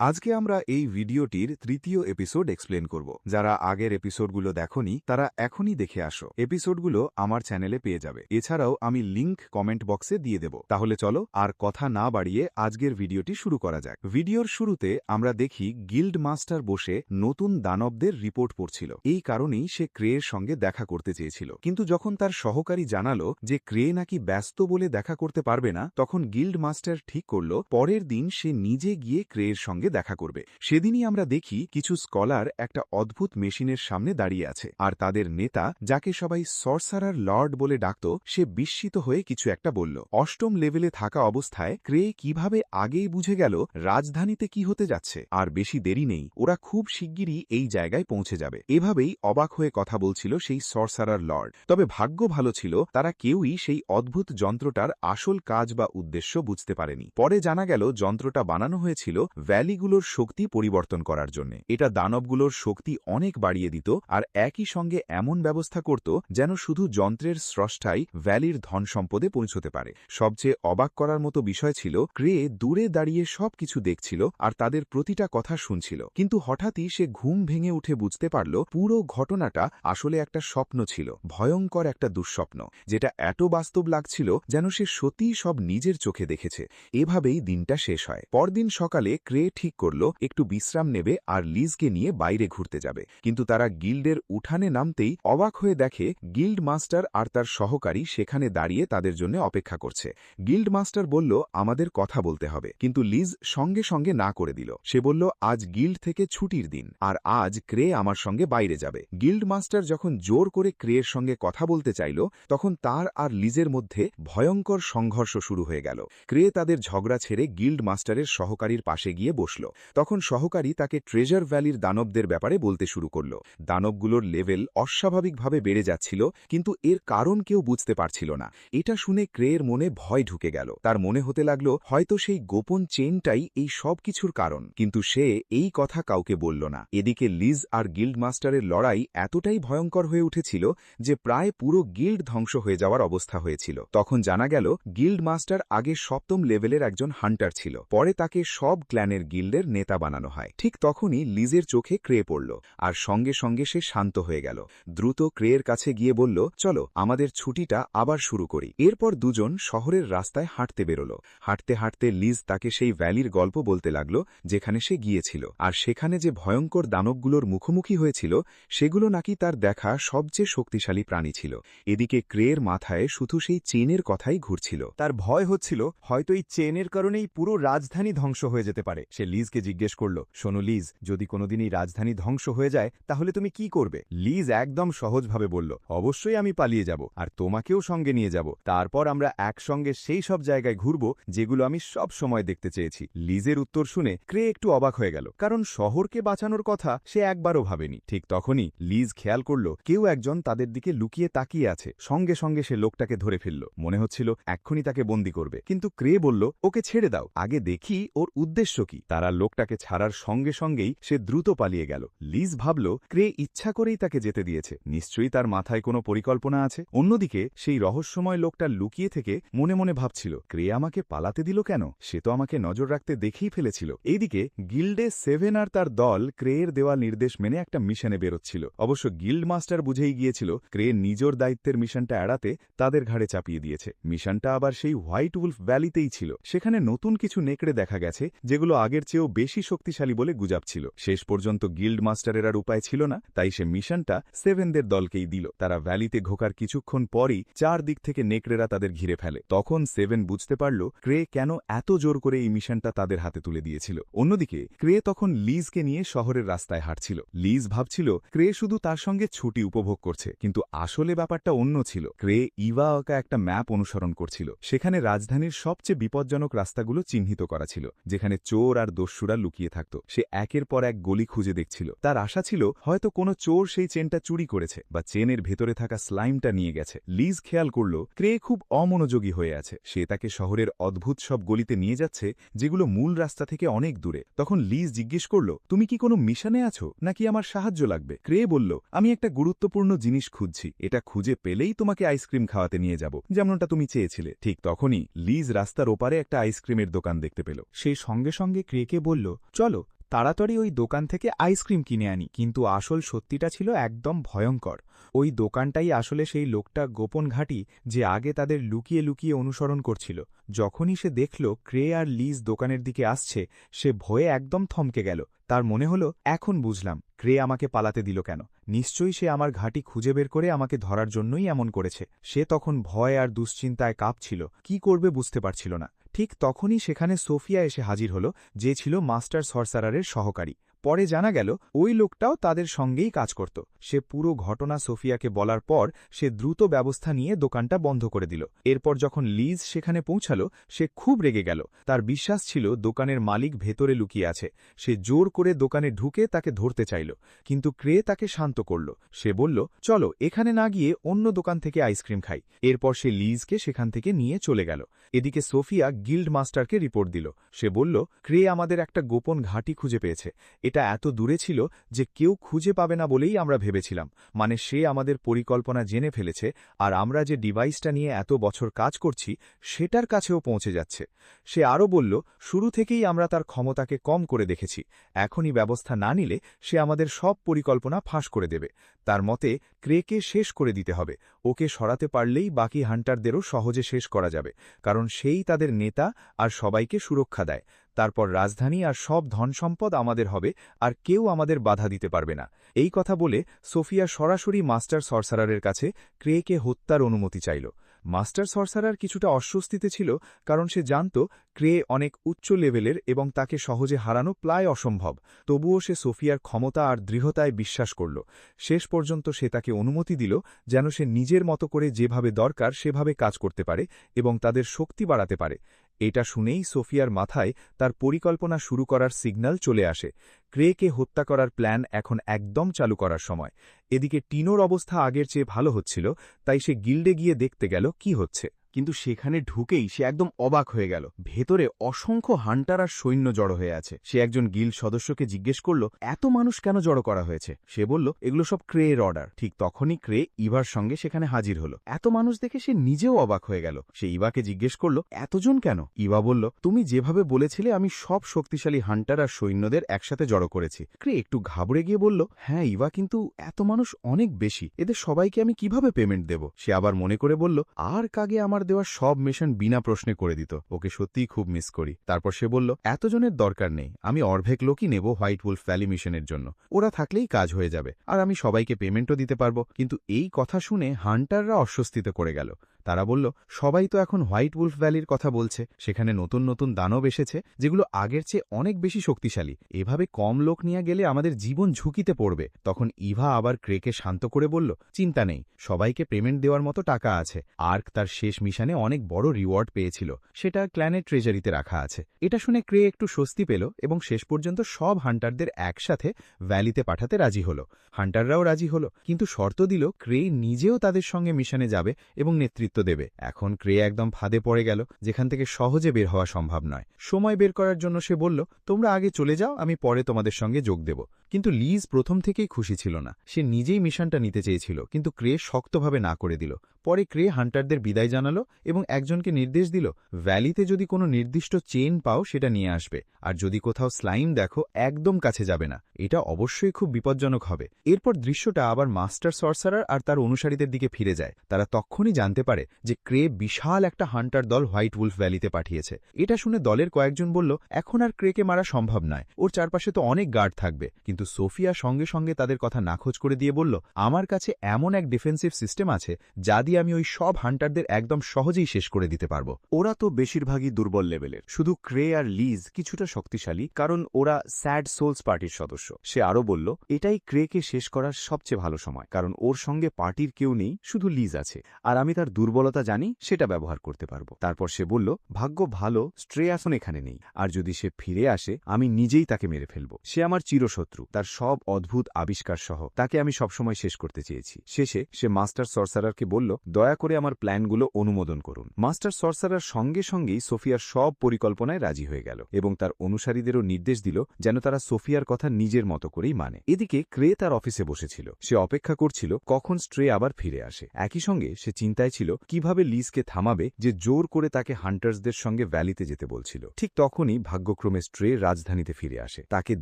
আজকে আমরা এই ভিডিওটির তৃতীয় এপিসোড এক্সপ্লেন করব। যারা আগের এপিসোডগুলো দেখোনি তারা এখনই দেখে আসো। এপিসোডগুলো আমার চ্যানেলে পেয়ে যাবে। এছাড়াও আমি লিংক কমেন্ট বক্সে দিয়ে দেব। তাহলে চলো আর কথা না বাড়িয়ে আজকের ভিডিওটি শুরু করা যাক। ভিডিওর শুরুতে আমরা দেখি গিল্ড মাস্টার বসে নতুন দানবদের রিপোর্ট পড়ছিল। এই কারণেই সে ক্রেয়ের সঙ্গে দেখা করতে চেয়েছিল, কিন্তু যখন তার সহকারী জানালো যে ক্রে নাকি ব্যস্ত বলে দেখা করতে পারবে না, তখন গিল্ড মাস্টার ঠিক করল পরের দিন সে নিজে গিয়ে ক্রেয়ের সঙ্গে দেখা করবে। সেদিনই আমরা দেখি কিছু স্কলার একটা অদ্ভুত মেশিনের সামনে দাঁড়িয়ে আছে, আর তাদের নেতা, যাকে সবাই সর্সারার লর্ড বলে ডাকত, সে বিস্মিত হয়ে কিছু একটা বলল। অষ্টম লেভেলে থাকা অবস্থায় ক্রে কিভাবে আগেই বুঝে গেল রাজধানীতে কি হতে যাচ্ছে। আর বেশি দেরি নেই, ওরা খুব শিগগিরই এই জায়গায় পৌঁছে যাবে। এভাবেই অবাক হয়ে কথা বলছিল সেই সর্সারার লর্ড। তবে ভাগ্য ভালো ছিল, তারা কেউই সেই অদ্ভুত যন্ত্রটার আসল কাজ বা উদ্দেশ্য বুঝতে পারেনি। পরে জানা গেল যন্ত্রটা বানানো হয়েছিল ভ্যালিগুলোর শক্তি পরিবর্তন করার জন্য। এটা দানবগুলোর শক্তি অনেক বাড়িয়ে দিত, আর একই সঙ্গে এমন ব্যবস্থা করত যেন শুধু যন্ত্রের স্রষ্টাই ভ্যালির ধন সম্পদে পৌঁছতে পারে। সবচেয়ে অবাক করার মতো বিষয় ছিল, ক্রে দূরে দাঁড়িয়ে সবকিছু দেখছিল আর তাদের প্রতিটা কথা শুনছিল। কিন্তু হঠাৎই সে ঘুম ভেঙে উঠে বুঝতে পারল পুরো ঘটনাটা আসলে একটা স্বপ্ন ছিল, ভয়ঙ্কর একটা দুঃস্বপ্ন, যেটা এত বাস্তব লাগছিল যেন সে সত্যিই সব নিজের চোখে দেখেছে। এভাবেই দিনটা শেষ হয়। পরদিন সকালে ক্রে ঠিক করল একটু বিশ্রাম নেবে আর লিজকে নিয়ে বাইরে ঘুরতে যাবে। কিন্তু তারা গিল্ডের উঠানে নামতেই অবাক হয়ে দেখে গিল্ড মাস্টার আর তার সহকারী সেখানে দাঁড়িয়ে তাদের জন্য অপেক্ষা করছে। গিল্ড মাস্টার বলল, আমাদের কথা বলতে হবে, কিন্তু লিজ সঙ্গে সঙ্গে না করে দিল। সে বলল, আজ গিল্ড থেকে ছুটির দিন, আর আজ ক্রে আমার সঙ্গে বাইরে যাবে। গিল্ড মাস্টার যখন জোর করে ক্রের সঙ্গে কথা বলতে চাইল, তখন তার আর লিজের মধ্যে ভয়ঙ্কর সংঘর্ষ শুরু হয়ে গেল। ক্রে তাদের ঝগড়া ছেড়ে গিল্ড মাস্টারের সহকারীর পাশে গিয়ে বসল। তখন সহকারী তাকে ট্রেজার ভ্যালির দানবদের ব্যাপারে বলতে শুরু করল। দানবগুলোর লেভেল অস্বাভাবিকভাবে বেড়ে যাচ্ছিল, কিন্তু এর কারণ কেউ বুঝতে পারছিল না। এটা শুনে ক্রেয়ের মনে ভয় ঢুকে গেল। তার মনে হতে লাগলো হয়তো সেই গোপন চেনটাই এই সব কিছুর কারণ, কিন্তু সে এই কথা কাউকে বলল না। এদিকে লিজ আর গিল্ড মাস্টারের লড়াই এতটাই ভয়ঙ্কর হয়ে উঠেছিল যে প্রায় পুরো গিল্ড ধ্বংস হয়ে যাওয়ার অবস্থা হয়েছিল। তখন জানা গেল গিল্ড মাস্টার আগে সপ্তম লেভেলের একজন হান্টার ছিল, পরে তাকে সব ক্ল্যানের গিল্ডের নেতা বানানো হয়। ঠিক তখনই লিজের চোখে ক্রে পড়ল, আর সঙ্গে সঙ্গে সে শান্ত হয়ে গেল। দ্রুত ক্রেয়ের কাছে গিয়ে বলল, চলো আমাদের ছুটিটা আবার শুরু করি। এরপর দুজন শহরের রাস্তায় হাঁটতে বেরোল। হাঁটতে হাঁটতে লিজ তাকে সেই ভ্যালির গল্প বলতে লাগল যেখানে সে গিয়েছিল, আর সেখানে যে ভয়ঙ্কর দানবগুলোর মুখোমুখি হয়েছিল সেগুলো নাকি তার দেখা সবচেয়ে শক্তিশালী প্রাণী ছিল। এদিকে ক্রেয়ের মাথায় শুধু সেই চেনের কথাই ঘুরছিল। তার ভয় হচ্ছিল হয়তো এই চেনের কারণেই পুরো রাজধানী ধ্বংস হয়ে যেতে পারে। সে লিজকে জিজ্ঞেস করল, শোনো লিজ, যদি কোনোদিন এই রাজধানী ধ্বংস হয়ে যায় তাহলে তুমি কি করবে? লিজ একদম সহজভাবে বলল, অবশ্যই আমি পালিয়ে যাব, আর তোমাকেও সঙ্গে নিয়ে যাব। তারপর আমরা একসঙ্গে সেই সব জায়গায় ঘুরব যেগুলো আমি সব সময় দেখতে চেয়েছি। লিজের উত্তর শুনে ক্রে একটু অবাক হয়ে গেল, কারণ শহরকে বাঁচানোর কথা সে একবারও ভাবেনি। ঠিক তখনই লিজ খেয়াল করল কেউ একজন তাদের দিকে লুকিয়ে তাকিয়ে আছে। সঙ্গে সঙ্গে সে লোকটাকে ধরে ফেলল। মনে হচ্ছিল এক্ষুনি তাকে বন্দী করবে, কিন্তু ক্রে বলল, ওকে ছেড়ে দাও, আগে দেখি ওর উদ্দেশ্য কি। তারা লোকটাকে ছাড়ার সঙ্গে সঙ্গেই সে দ্রুত পালিয়ে গেল। লিজ ভাবল ক্রে ইচ্ছা করেই তাকে যেতে দিয়েছে, নিশ্চয়ই তার মাথায় কোনো পরিকল্পনা আছে। অন্যদিকে সেই রহস্যময় লোকটা লুকিয়ে থেকে মনে মনে ভাবছিল, ক্রে আমাকে পালাতে দিল কেন? সে তো আমাকে নজর রাখতে দেখেই ফেলেছিল। এইদিকে গিল্ডে সেভেন আর তার দল ক্রেয়ের দেওয়া নির্দেশ মেনে একটা মিশনে বেরোচ্ছিল। অবশ্য গিল্ড মাস্টার বুঝেই গিয়েছিল ক্রে নিজের দায়িত্বের মিশনটা এড়াতে তাদের ঘাড়ে চাপিয়ে দিয়েছে। মিশনটা আবার সেই হোয়াইট উলফ ভ্যালিতেই ছিল। সেখানে নতুন কিছু নেকড়ে দেখা গেছে যেগুলো আগের চেয়েও বেশি শক্তিশালী বলে গুজব ছিল। শেষ পর্যন্ত গিল্ড মাস্টারের আর উপায় ছিল না, তাই সে মিশনটা সেভেনদের দলকেই দিল। তারা ভ্যালিতে ঘোকার কিছুক্ষণ পরই চারদিক থেকে নেকড়েরা তাদের ঘিরে ফেলে। তখন সেভেন বুঝতে পারল ক্রে কেন এত জোর করে এই মিশনটা তাদের হাতে তুলে দিয়েছিল। অন্যদিকে ক্রে তখন লিজকে নিয়ে শহরের রাস্তায় হাঁটছিল। লিজ ভাবছিল ক্রে শুধু তার সঙ্গে ছুটি উপভোগ করছে, কিন্তু আসলে ব্যাপারটা অন্য ছিল। ক্রে ইভাওকা একটা ম্যাপ অনুসরণ করছিল। সেখানে রাজধানীর সবচেয়ে বিপজ্জনক রাস্তাগুলো চিহ্নিত করা ছিল, যেখানে চোর আর দস্যুরা লুকিয়ে থাকত। সে একের পর এক গলি খুঁজে দেখছিল। তার আশা ছিল হয়তো কোনো চোর সেই চেনটা চুরি করেছে বা চেনের ভেতরে থাকা স্লাইমটা নিয়ে গেছে। লিজ খেয়াল করল ক্রে খুব অমনোযোগী হয়ে আছে। সে তাকে শহরের অদ্ভুত সব গলিতে নিয়ে যাচ্ছে যেগুলো মূল রাস্তা থেকে অনেক দূরে। তখন লিজ জিজ্ঞেস করল, তুমি কি কোনো মিশনে আছো নাকি আমার সাহায্য লাগবে? ক্রে বলল, আমি একটা গুরুত্বপূর্ণ জিনিস খুঁজছি, এটা খুঁজে পেলেই তোমাকে আইসক্রিম খাওয়াতে নিয়ে যাব, যেমনটা তুমি চেয়েছিলে। ঠিক তখনই লিজ রাস্তার ওপারে একটা আইসক্রিমের দোকান দেখতে পেল। সে সঙ্গে সঙ্গে ক্রে ক্রেকে বলল, চলো তাড়াতাড়ি ওই দোকান থেকে আইসক্রিম কিনে আনি। কিন্তু আসল সত্যিটা ছিল একদম ভয়ঙ্কর। ওই দোকানটাই আসলে সেই লোকটা গোপন ঘাঁটি যে আগে তাদের লুকিয়ে লুকিয়ে অনুসরণ করছিল। যখনই সে দেখল ক্রে আর লিজ দোকানের দিকে আসছে, সে ভয়ে একদম থমকে গেল। তার মনে হল, এখন বুঝলাম ক্রে আমাকে পালাতে দিল কেন। নিশ্চয়ই সে আমার ঘাঁটি খুঁজে বের করে আমাকে ধরার জন্যই এমন করেছে। সে তখন ভয় আর দুশ্চিন্তায় কাঁপছিল, কি করবে বুঝতে পারছিল না। ঠিক তখনই সেখানে সোফিয়া এসে হাজির হল, যে ছিল মাস্টার সর্সারারের সহকারী। পরে জানা গেল ওই লোকটাও তাদের সঙ্গেই কাজ করত। সে পুরো ঘটনা সোফিয়াকে বলার পর সে দ্রুত ব্যবস্থা নিয়ে দোকানটা বন্ধ করে দিল। এরপর যখন লিজ সেখানে পৌঁছাল, সে খুব রেগে গেল। তার বিশ্বাস ছিল দোকানের মালিক ভেতরে লুকিয়ে আছে। সে জোর করে দোকানে ঢুকে তাকে ধরতে চাইল, কিন্তু ক্রে তাকে শান্ত করল। সে বলল, চলো এখানে না গিয়ে অন্য দোকান থেকে আইসক্রিম খাই। এরপর সে লিজকে সেখান থেকে নিয়ে চলে গেল। এদিকে সোফিয়া গিল্ড মাস্টারকে রিপোর্ট দিল। সে বলল, ক্রে আমাদের একটা গোপন ঘাঁটি খুঁজে পেয়েছে। এটা এত দূরে ছিল যে কেউ খুঁজে পাবে না বলেই আমরা ভেবেছিলাম। মানে সে আমাদের পরিকল্পনা জেনে ফেলেছে, আর আমরা যে ডিভাইসটা নিয়ে এত বছর কাজ করছি সেটার কাছেও পৌঁছে যাচ্ছে। সে আরও বলল, শুরু থেকেই আমরা তার ক্ষমতাকে কম করে দেখেছি। এখনই ব্যবস্থা না নিলে সে আমাদের সব পরিকল্পনা ফাঁস করে দেবে। তার মতে ক্রেকে শেষ করে দিতে হবে। ওকে সরাতে পারলেই বাকি হান্টারদেরও সহজে শেষ করা যাবে, কারণ সেই তাদের নেতা আর সবাইকে সুরক্ষা দেয়। তারপর রাজধানী আর সব ধনসম্পদ আমাদের হবে, আর কেউ আমাদের বাধা দিতে পারবে না। এই কথা বলে সোফিয়া সরাসরি মাস্টার সর্সারারের কাছে ক্রেকে হত্যার অনুমতি চাইল। মাস্টার সর্সারার কিছুটা অস্বস্তিতে ছিল, কারণ সে জানত ক্রে অনেক উচ্চ লেভেলের এবং তাকে সহজে হারানো প্রায় অসম্ভব। তবুও সে সোফিয়ার ক্ষমতা আর দৃঢ়তায় বিশ্বাস করল। শেষ পর্যন্ত সে তাকে অনুমতি দিল যেন সে নিজের মতো করে যেভাবে দরকার সেভাবে কাজ করতে পারে এবং তাদের শক্তি বাড়াতে পারে। এটা শুনেই সোফিয়ার মাথায় তার পরিকল্পনা শুরু করার সিগন্যাল চলে আসে। ক্রেকে হত্যা করার প্ল্যান এখন একদম চালু করার সময়। এদিকে টিনোর অবস্থা আগের চেয়ে ভালো হচ্ছিল, তাই সে গিল্ডে গিয়ে দেখতে গেল কি হচ্ছে। কিন্তু সেখানে ঢুকেই সে একদম অবাক হয়ে গেল। ভেতরে অসংখ্য হান্টার আর সৈন্য জড়ো হয়ে আছে। সে একজন গিল্ড সদস্যকে জিজ্ঞেস করল, এত মানুষ কেন জড়ো করা হয়েছে? সে বলল, এগুলো সব ক্রের অর্ডার। ঠিক তখনই ক্রে ইভার সঙ্গে সেখানে হাজির হল। এত মানুষ দেখে সে নিজেও অবাক হয়ে গেল। সে ইভাকে জিজ্ঞেস করল, এতজন কেন? ইভা বলল, তুমি যেভাবে বলেছিলে আমি সব শক্তিশালী হান্টার আর সৈন্যদের একসাথে জড়ো করেছি। ক্রে একটু ঘাবড়ে গিয়ে বলল, হ্যাঁ ইভা, কিন্তু এত মানুষ অনেক বেশি, এদের সবাইকে আমি কিভাবে পেমেন্ট দেব? সে আবার মনে করে বলল, আর কাগে আমার দেওয়া সব মিশন বিনা প্রশ্নে করে দিত। ওকে সত্যিই খুব মিস করি। তারপর সে বলল, এতজনের দরকার নেই, আমি অর্ধেক লোকই নেব হোয়াইট উলফ ভ্যালি মিশনের জন্য। ওরা থাকলেই কাজ হয়ে যাবে, আর আমি সবাইকে পেমেন্টও দিতে পারবো। কিন্তু এই কথা শুনে হান্টাররা অস্বস্তিতে করে গেল। তারা বলল, সবাই তো এখন হোয়াইট উলফ ভ্যালির কথা বলছে। সেখানে নতুন নতুন দানব এসেছে যেগুলো আগের চেয়ে অনেক বেশি শক্তিশালী। এভাবে কম লোক নিয়ে গেলে আমাদের জীবন ঝুঁকিতে পড়বে। তখন ইভা আবার ক্রেকে শান্ত করে বলল, চিন্তা নেই, সবাইকে পেমেন্ট দেওয়ার মতো টাকা আছে। আর্ক তার শেষ মিশনে অনেক বড় রিওয়ার্ড পেয়েছিল, সেটা ক্ল্যানের ট্রেজারিতে রাখা আছে। এটা শুনে ক্রে একটু স্বস্তি পেল এবং শেষ পর্যন্ত সব হান্টারদের একসাথে ভ্যালিতে পাঠাতে রাজি হল। হান্টাররাও রাজি হল, কিন্তু শর্ত দিল ক্রে নিজেও তাদের সঙ্গে মিশনে যাবে এবং নেতৃত্ব দেবে। এখন ক্রে একদম ফাঁদে পড়ে গেল, যেখান থেকে সহজে বের হওয়া সম্ভব নয়। সময় বের করার জন্য সে বলল, তোমরা আগে চলে যাও, আমি পরে তোমাদের সঙ্গে যোগ দেব। কিন্তু লিজ প্রথম থেকেই খুশি ছিল না। সে নিজেই মিশনটা নিতে চেয়েছিল, কিন্তু ক্রে শক্তভাবে না করে দিল। পরে ক্রে হান্টারদের বিদায় জানালো এবং একজনকে নির্দেশ দিল, ভ্যালিতে যদি কোনো নির্দিষ্ট চেন পাও সেটা নিয়ে আসবে, আর যদি কোথাও স্লাইম দেখো একদম কাছে যাবে না। এটা অবশ্যই খুব বিপজ্জনক হবে। এরপর দৃশ্যটা আবার মাস্টার সর্সারার আর তার অনুসারীদের দিকে ফিরে যায়। তারা তখনই জানতে পারে যে ক্রে বিশাল একটা হান্টার দল হোয়াইট উলফ ভ্যালিতে পাঠিয়েছে। এটা শুনে দলের কয়েকজন বলল, এখন আর ক্রেকে মারা সম্ভব নয়, ওর চারপাশে তো অনেক গার্ড থাকবে। কিন্তু সোফিয়া সঙ্গে সঙ্গে তাদের কথা নাকচ করে দিয়ে বলল, আমার কাছে এমন এক ডিফেন্সিভ সিস্টেম আছে যা দিয়ে আমি ওই সব হান্টারদের একদম সহজেই শেষ করে দিতে পারবো। ওরা তো বেশিরভাগই দুর্বল লেভেলের, শুধু ক্রে আর লিজ কিছুটা শক্তিশালী, কারণ ওরা স্যাড সোলস পার্টির সদস্য। সে আরও বলল, এটাই ক্রেকে শেষ করার সবচেয়ে ভালো সময়, কারণ ওর সঙ্গে পার্টির কেউ নেই, শুধু লিজ আছে, আর আমি তার দুর্বলতা জানি, সেটা ব্যবহার করতে পারবো। তারপর সে বলল, ভাগ্য ভালো স্ট্রেয়াসন এখানে নেই, আর যদি সে ফিরে আসে আমি নিজেই তাকে মেরে ফেলব। সে আমার চিরশত্রু, তার সব অদ্ভুত আবিষ্কার সহ তাকে আমি সবসময় শেষ করতে চেয়েছি। শেষে সে মাস্টার সর্সারারকে বলল, দয়া করে আমার প্ল্যানগুলো অনুমোদন করুন। মাস্টার সর্সারার সঙ্গে সঙ্গেই সোফিয়ার সব পরিকল্পনায় রাজি হয়ে গেল এবং তার অনুসারীদেরও নির্দেশ দিল যেন তারা সোফিয়ার কথা নিজের মতো করেই মানে। এদিকে ক্রে তার অফিসে বসেছিল। সে অপেক্ষা করছিল কখন স্ট্রে আবার ফিরে আসে। একই সঙ্গে সে চিন্তায় ছিল কিভাবে লিজকে থামাবে, যে জোর করে তাকে হান্টার্সদের সঙ্গে ভ্যালিতে যেতে বলছিল। ঠিক তখনই ভাগ্যক্রমে স্ট্রে রাজধানীতে ফিরে আসে। তাকে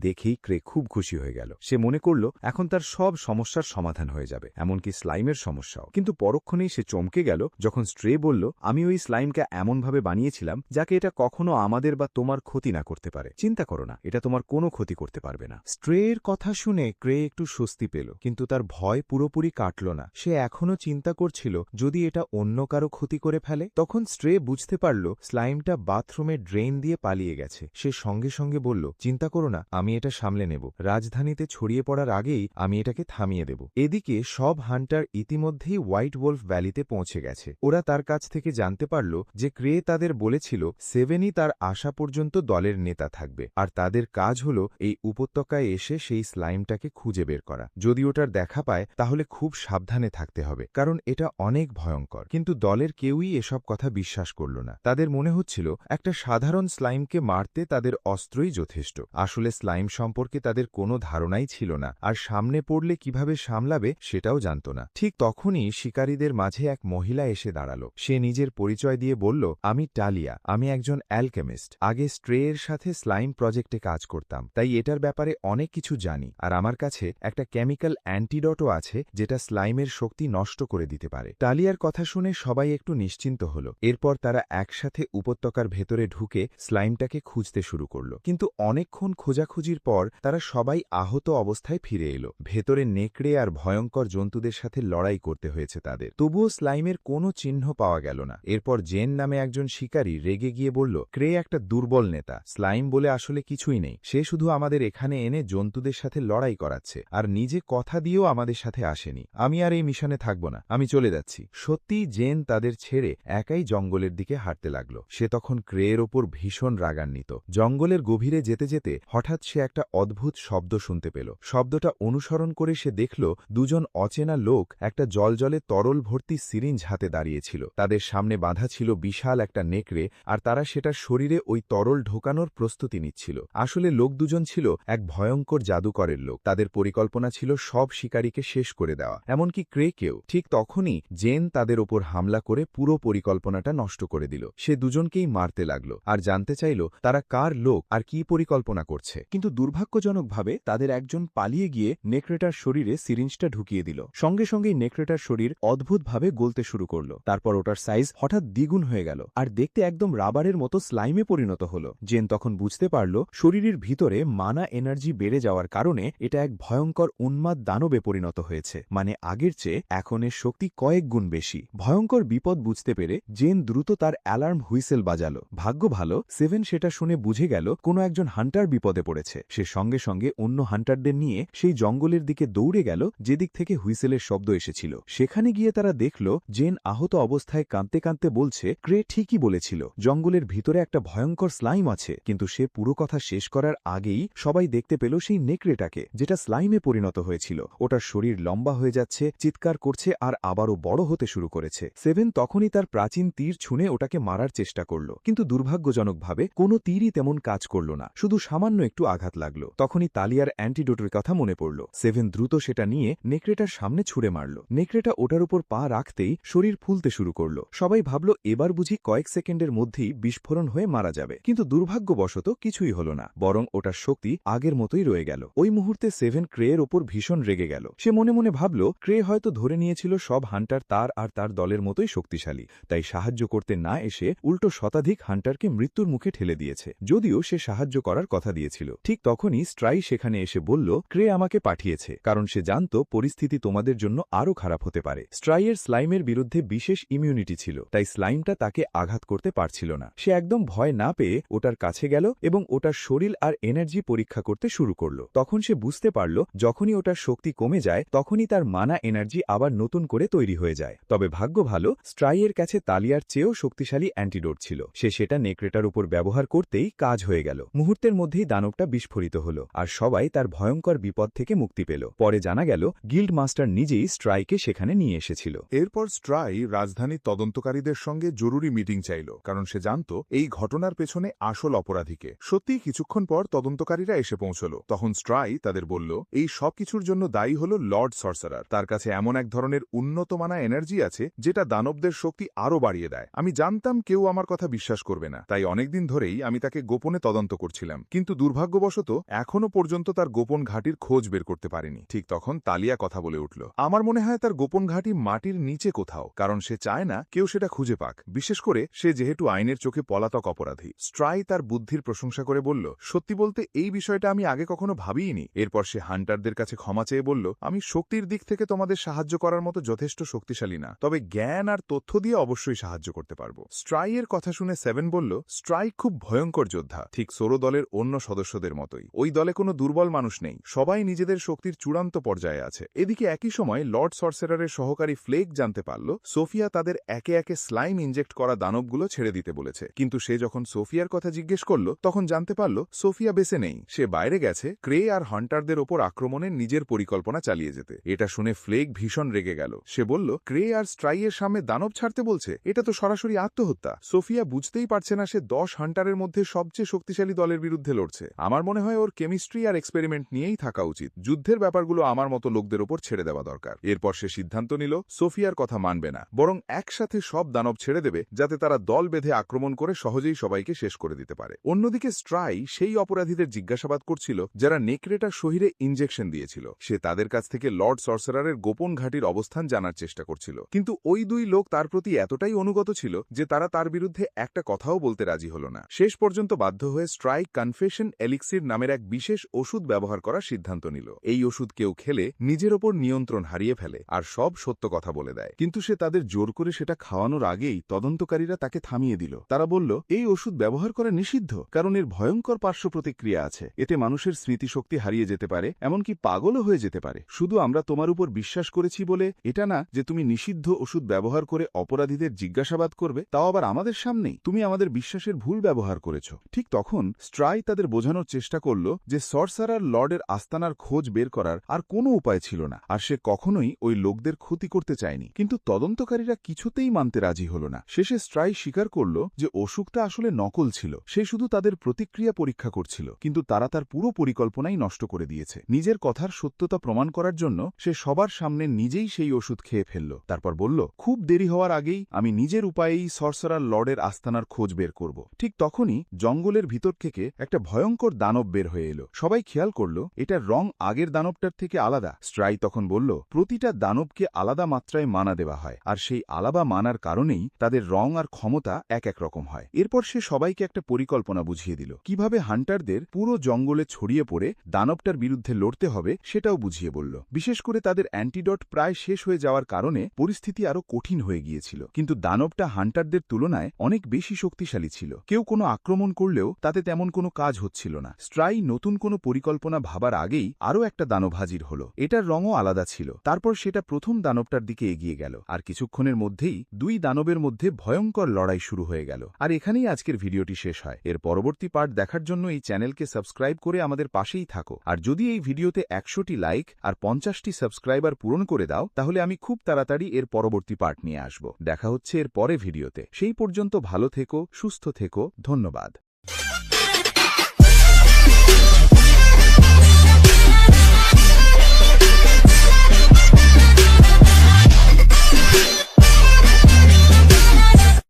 দেখেই ক্রে খুব খুশি হয়ে গেল। সে মনে করল এখন তার সব সমস্যার সমাধান হয়ে যাবে, এমনকি স্লাইমের সমস্যাও। কিন্তু পরক্ষণেই সে চমকে গেল যখন স্ট্রে বলল, আমি ওই স্লাইমকে এমনভাবে বানিয়েছিলাম যাকে এটা কখনো আমাদের বা তোমার ক্ষতি না করতে পারে। চিন্তা করো না, এটা তোমার কোনো ক্ষতি করতে পারবে না। স্ট্রের কথা শুনে ক্রে একটু স্বস্তি পেল, কিন্তু তার ভয় পুরোপুরি কাটল না। সে এখনও চিন্তা করছিল যদি এটা অন্য কারো ক্ষতি করে ফেলে। তখন স্ট্রে বুঝতে পারল স্লাইমটা বাথরুমের ড্রেন দিয়ে পালিয়ে গেছে। সে সঙ্গে সঙ্গে বলল, চিন্তা করো না, আমি এটা সামলে নেব। রাজধানীতে ছড়িয়ে পড়ার আগেই আমি এটাকে থামিয়ে দেব। এদিকে সব হান্টার ইতিমধ্যেই হোয়াইট ওলফ ভ্যালিতে পৌঁছে গেছে। ওরা তার কাছ থেকে জানতে পারল যে ক্রে তাদের বলেছিল সেভেনই তার আসা পর্যন্ত দলের নেতা থাকবে, আর তাদের কাজ হল এই উপত্যকায় এসে সেই স্লাইমটাকে খুঁজে বের করা। যদি ওটার দেখা পায় তাহলে খুব সাবধানে থাকতে হবে, কারণ এটা অনেক ভয়ঙ্কর। কিন্তু দলের কেউই এসব কথা বিশ্বাস করল না। তাদের মনে হচ্ছিল একটা সাধারণ স্লাইমকে মারতে তাদের অস্ত্রই যথেষ্ট। আসলে স্লাইম সম্পর্কে তাদের কোনো ধারণাই ছিল না, আর সামনে পড়লে কিভাবে সামলাবে সেটাও জানত না। ঠিক তখনই শিকারীদের মাঝে এক মহিলা এসে দাঁড়াল। সে নিজের পরিচয় দিয়ে বলল, আমি টালিয়া, আমি একজন অ্যালকেমিস্ট। আগে স্ট্রে এর সাথে স্লাইম প্রজেক্টে কাজ করতাম, তাই এটার ব্যাপারে অনেক কিছু জানি। আর আমার কাছে একটা কেমিক্যাল অ্যান্টিডটও আছে যেটা স্লাইমের শক্তি নষ্ট করে দিতে পারে। টালিয়ার কথা শুনে সবাই একটু নিশ্চিন্ত হল। এরপর তারা একসাথে উপত্যকার ভেতরে ঢুকে স্লাইমটাকে খুঁজতে শুরু করল। কিন্তু অনেকক্ষণ খোঁজাখুঁজির পর তারা সবাই আহত অবস্থায় ফিরে এলো। ভেতরে নেকড়ে আর ভয়ঙ্কর জন্তুদের সাথে লড়াই করতে হয়েছে তাদের। তবুও স্লাইমের কোনো চিহ্ন পাওয়া গেল না। এরপর জেন নামে একজন শিকারী রেগে গিয়ে বলল, ক্রে একটা দুর্বল নেতা। স্লাইম বলে আসলে কিছুই নেই। সে শুধু আমাদের এখানে এনে জন্তুদের সাথে লড়াই করাচ্ছে, আর নিজে কথা দিয়েও আমাদের সাথে আসেনি। আমি আর এই মিশনে থাকব না, আমি চলে যাচ্ছি। সত্যিই জেন তাদের ছেড়ে একাই জঙ্গলের দিকে হাঁটতে লাগল। সে তখন ক্রেয়ের ওপর ভীষণ রাগান্বিত। জঙ্গলের গভীরে যেতে যেতে হঠাৎ সে একটা অদ্ভুত শব্দ শুনতে পেল। শব্দটা অনুসরণ করে সে দেখল দুজন অচেনা লোক একটা জলজলে তরল ভর্তি সিরিঞ্জ হাতে দাঁড়িয়েছিল। তাদের সামনে বাঁধা ছিল বিশাল একটা নেকড়ে, আর তারা সেটার শরীরে ওই তরল ঢোকানোর প্রস্তুতি নিচ্ছিল। আসলে লোক দুজন ছিল এক ভয়ঙ্কর জাদুকরের লোক। তাদের পরিকল্পনা ছিল সব শিকারীকে শেষ করে দেওয়া, এমনকি ক্রেকেও। ঠিক তখনই জেন তাদের ওপর হামলা করে পুরো পরিকল্পনাটা নষ্ট করে দিল। সে দুজনকেই মারতে লাগল আর জানতে চাইল তারা কার লোক আর কি পরিকল্পনা করছে। কিন্তু দুর্ভাগ্যজনকভাবে তাদের একজন পালিয়ে গিয়ে নেকড়েটার শরীরে সিরিঞ্জটা ঢুকিয়ে দিল। সঙ্গে সঙ্গেই নেকড়েটার শরীর অদ্ভুতভাবে গলতে শুরু করল। তারপর ওটার সাইজ হঠাৎ দ্বিগুণ হয়ে গেল আর দেখতে একদম রাবারের মতো স্লাইমে পরিণত হল। জেন তখন বুঝতে পারল শরীরের ভিতরে মানা এনার্জি বেড়ে যাওয়ার কারণে এটা এক ভয়ঙ্কর উন্মাদ দানবে পরিণত হয়েছে। মানে আগের চেয়ে এখন এর শক্তি কয়েক গুণ বেশি। ভয়ঙ্কর বিপদ বুঝতে পেরে জেন দ্রুত তার অ্যালার্ম হুইসেল বাজালো। ভাগ্য ভালো, সেভেন সেটা শুনে বুঝে গেল কোনো একজন হান্টার বিপদে পড়েছে। সে সঙ্গে সঙ্গে অন্য হান্টারদের নিয়ে সেই জঙ্গলের দিকে দৌড়ে গেল যেদিক থেকে হুইসেলের শব্দ এসেছিল। সেখানে গিয়ে তারা দেখল জেন আহত অবস্থায় কাঁদতে কাঁদতে বলছে, ক্রে ঠিকই বলেছিল, জঙ্গলের ভিতরে একটা ভয়ঙ্কর স্লাইম আছে। কিন্তু সে পুরো কথা শেষ করার আগেই সবাই দেখতে পেল সেই নেকড়েটাকে, যেটা স্লাইমে পরিণত হয়েছিল। ওটার শরীর লম্বা হয়ে যাচ্ছে, চিৎকার করছে আর আবারও বড় হতে শুরু করেছে। সেভেন তখনই তার প্রাচীন তীর ছুঁড়ে ওটাকে মারার চেষ্টা করল, কিন্তু দুর্ভাগ্যজনকভাবে কোনো তীরই তেমন কাজ করল না, শুধু সামান্য একটু আঘাত লাগল। তখনই তালিয়ার অ্যান্টিডোটের কথা মনে পড়ল। সেভেন দ্রুত সেটা নিয়ে নেকড়েটার সামনে ছুঁড়ে মারল। নেকড়েটা ওটার উপর পা রাখতেই শরীর ফুলতে শুরু করল। সবাই ভাবল এবার বুঝি কয়েক সেকেন্ডের মধ্যেই বিস্ফোরণ হয়ে মারা যাবে, কিন্তু দুর্ভাগ্যবশত কিছুই হল না, বরং ওটার শক্তি আগের মতোই রয়ে গেল। ওই মুহূর্তে সেভেন ক্রেয়ের ওপর ভীষণ রেগে গেল। সে মনে মনে ভাবল ক্রে হয়তো ধরে নিয়েছিল সব হান্টার তার আর তার দলের মতোই শক্তিশালী, তাই সাহায্য করতে না এসে উল্টো শতাধিক হান্টারকে মৃত্যুর মুখে ঠেলে দিয়েছে, যদিও সে সাহায্য করার কথা দিয়েছিল। ঠিক তখনই স্ট্রাই সেখানে এসে বলল, ক্রে আমাকে পাঠিয়েছে, কারণ সে জানত পরিস্থিতি তোমাদের জন্য আরও খারাপ হতে পারে। স্ট্রাইয়ের স্লাইমের বিরুদ্ধে বিশেষ ইমিউনিটি ছিল, তাই স্লাইমটা তাকে আঘাত করতে পারছিল না। সে একদম ভয় না পেয়ে ওটার কাছে গেল এবং ওটার শরীর আর এনার্জি পরীক্ষা করতে শুরু করল। তখন সে বুঝতে পারল যখনই ওটার শক্তি কমে যায় তখনই তার মানা এনার্জি আবার নতুন করে তৈরি হয়ে যায়। তবে ভাগ্য ভালো, স্ট্রাইয়ের কাছে তালিয়ার চেয়েও শক্তিশালী অ্যান্টিডোট ছিল। সে সেটা নেকড়েটার উপর ব্যবহার করতেই কাজ হয়ে গেল। মুহূর্তের মধ্যেই দানবটা বিস্ফোরিত হল আর সবাই তার ভয়ঙ্কর বিপদ থেকে মুক্তি পেল। পরে জানা গেল গিল্ড মাস্টার নিজেই স্ট্রাইকে সেখানে নিয়ে এসেছিল। এরপর স্ট্রাই রাজধানীর তদন্তকারীদের সঙ্গে জরুরি মিটিং চাইল, কারণ সে জানত এই ঘটনার পেছনে আসল অপরাধীকে। সত্যিই কিছুক্ষণ পর তদন্তকারীরা এসে পৌঁছল। তখন স্ট্রাই তাদের বলল, এই সব কিছুর জন্য দায়ী হল লর্ড সর্সারার। তার কাছে এমন এক ধরনের উন্নতমানা এনার্জি আছে যেটা দানবদের শক্তি আরও বাড়িয়ে দেয়। আমি জানতাম কেউ আমার কথা বিশ্বাস করবে না, তাই অনেকদিন ধরেই আমি তাকে গোপনে তদন্ত করছিলাম, কিন্তু দুর্ভাগ্যবশত এখনো পর্যন্ত তার গোপন ঘাঁটির খোঁজ বের করতে পারিনি। ঠিক তখন তালিয়া কথা বলে উঠল। আমার মনে হয় তার গোপন ঘাঁটি মাটির নিচে কোথাও, কারণ সে চায় না কেউ সেটা খুঁজে পাক, বিশেষ করে সে যেহেতু আইনের চোখে পলাতক অপরাধী। স্ট্রাই তার বুদ্ধির প্রশংসা করে বলল, সত্যি বলতে এই বিষয়টা আমি আগে কখনো ভাবিইনি। এরপর সে হান্টারদের কাছে ক্ষমা চেয়ে বলল, আমি শক্তির দিক থেকে তোমাদের সাহায্য করার মতো যথেষ্ট শক্তিশালী না, তবে জ্ঞান আর তথ্য দিয়ে অবশ্যই সাহায্য করতে পারবো। স্ট্রাই এর কথা শুনে সেভেন বলল, স্ট্রাই খুব ভয়ঙ্কর যোদ্ধা, ঠিক সোরো দলের অন্য সদস্যদের মতোই। ওই দলে কোনো দুর্বল মানুষ নেই, সবাই নিজেদের শক্তির চূড়ান্ত পর্যায়ে আছে। এদিকে একই সময় লর্ড সর্সেরারের সহকারী ফ্লেক জানতে পারল সোফিয়া তাদের একে একে স্লাইম ইনজেক্ট করা দানবগুলো ছেড়ে দিতে বলেছে, কিন্তু সে যখন সোফিয়ার কথা জিজ্ঞেস করল তখন জানতে পারল সোফিয়া বেঁচে নেই, সে বাইরে গেছে ক্রে আর হান্টারদের ওপর আক্রমণের নিজের পরিকল্পনা চালিয়ে যেতে। এটা শুনে ফ্লেক ভীষণ রেগে গেল। সে বলল, ক্রে আর স্ট্রাইয়ের সামনে দানব ছাড়তে বলছে, এটা তো সরাসরি আত্মহত্যা। সোফিয়া বুঝতেই পারছে না সে 10 হান্টারের মধ্যে সবচেয়ে শক্তিশালী দলের বিরুদ্ধে লড়ছে। আমার মনে হয় ওর কেমিস্ট্রি আর এক্সপেরিমেন্ট নিয়েই থাকা উচিত, যুদ্ধের ব্যাপারগুলো আমার মতো লোকদের ওপর ছেড়ে দেওয়া দরকার। এরপর সে সিদ্ধান্ত নিল সোফিয়ার কথা মানবে না, বরং একসাথে সব দানব ছেড়ে দেবে যাতে তারা দল বেঁধে আক্রমণ করে সহজেই সবাইকে শেষ করে দিতে পারে। অন্যদিকে স্ট্রাই সেই অপরাধীদের জিজ্ঞাসাবাদ করছিল যারা নেকড়েটার শরীরে ইনজেকশন দিয়েছিল। সে তাদের কাছ থেকে লর্ড সর্সারারের গোপন ঘাঁটির অবস্থান জানার চেষ্টা করছিল, কিন্তু ওই দুই লোক তার প্রতি এতটাই অনুগত ছিল যে তারা তার বিরুদ্ধে একটা কথাও বলতে রাজি হল না। শেষ পর্যন্ত বাধ্য হয়ে স্ট্রাই কনফেশন এলিক্সির নামের এক বিশেষ ওষুধ ব্যবহার করার সিদ্ধান্ত নিল। এই ওষুধ কেউ খেলে নিজের ওপর নিয়ন্ত্রণ হারিয়ে ফেলে আর সব সত্য কথা বলে দেয়, কিন্তু সে তাদের জোর করে সেটা খাওয়ানোর আগেই তদন্তকারীরা তাকে থামিয়ে দিল। তারা বলল, এই ওষুধ ব্যবহার করা নিষিদ্ধ, কারণ এর ভয়ঙ্কর পার্শ্ব প্রতিক্রিয়া আছে। এতে মানুষের স্মৃতিশক্তি হারিয়ে যেতে পারে, এমনকি পাগলও হয়ে যেতে পারে। শুধু আমরা তোমার উপর বিশ্বাস করেছি বলে এটা না যে তুমি নিষিদ্ধ ওষুধ ব্যবহার করে অপরাধীদের জিজ্ঞাসাবাদ করবে, তাও আবার আমাদের সামনেই। তুমি আমাদের বিশ্বাসের ভুল ব্যবহার করেছ। ঠিক তখন স্ট্রাই তাদের বোঝানোর চেষ্টা করল যে সর্সারার লর্ডের আস্তানার খোঁজ বের করার আর কোনো উপায় ছিল না, আর সে কখনোই ওই লোকদের ক্ষতি করতে চায়নি। কিন্তু তদন্তকারীরা কিছুতেই মানতে রাজি হল না। শেষে স্ট্রাই স্বীকার করল যে অসুখটা আসলে নকল ছিল, সে শুধু তাদের প্রতিক্রিয়া পরীক্ষা করছিল, কিন্তু তারা তার পুরো পরিকল্পনাই নষ্ট করে দিয়েছে। নিজের কথার সত্যতা প্রমাণ করার জন্য সে সবার সামনে নিজেই সেই ওষুধ খেয়ে ফেলল। তারপর বলল, খুব দেরি হওয়ার আগেই আমি নিজের উপায়েই সর্সারার লর্ডের আস্তানার খোঁজ বের করব। ঠিক তখনই জঙ্গলের ভিতর থেকে একটা ভয়ঙ্কর দানব বের হয়ে এলো। সবাই খেয়াল করল এটার রং আগের দানবটার থেকে আলাদা। স্ট্রাই তখন বলল, প্রতিটা দানবকে আলাদা মাত্রায় মানা দেওয়া হয়, আর সেই আলাদা মানার কারণেই তাদের রং আর ক্ষমতা এক এক রকম হয়। এরপর সে সবাইকে একটা পরিকল্পনা বুঝিয়ে দিল, কিভাবে হান্টারদের পুরো জঙ্গলে ছড়িয়ে পড়ে দানবটার বিরুদ্ধে লড়তে হবে সেটাও বুঝিয়ে বলল। বিশেষ করে তাদের অ্যান্টিডট প্রায় শেষ হয়ে যাওয়ার কারণে পরিস্থিতি আরো কঠিন হয়ে গিয়েছিল, কিন্তু দানবটা হান্টারদের তুলনায় অনেক বেশি শক্তিশালী ছিল। কেউ কোনো আক্রমণ করলেও তাতে তেমন কোনো কাজ হচ্ছিল না। স্ট্রাই নতুন কোনো পরিকল্পনা ভাবার আগেই আরও একটা দানব হাজির হল। এটার রঙও আলাদা ছিল। তারপর সেটা প্রথম দানবটার দিকে এগিয়ে গেল, আর কিছুক্ষণের মধ্যেই দুই দানবের মধ্যে ভয়ঙ্কর লড়াই শুরু হয়ে গেল। আর এখানেই আজকের ভিডিওটি শেষ হয়। এর পরবর্তী পার্ট দেখার জন্য এই চ্যানেলকে সাবস্ক্রাইব করে আমাদের পাশেই থাকো। আর যদি এই ভিডিওতে 100টি লাইক আর 50টি সাবস্ক্রাইবার পূরণ করে দাও, তাহলে আমি খুব তাড়াতাড়ি এর পরবর্তী পার্ট নিয়ে আসব। দেখা হচ্ছে এর পরে ভিডিওতে। সেই পর্যন্ত ভালো থেকো, সুস্থ থেকো, ধন্যবাদ।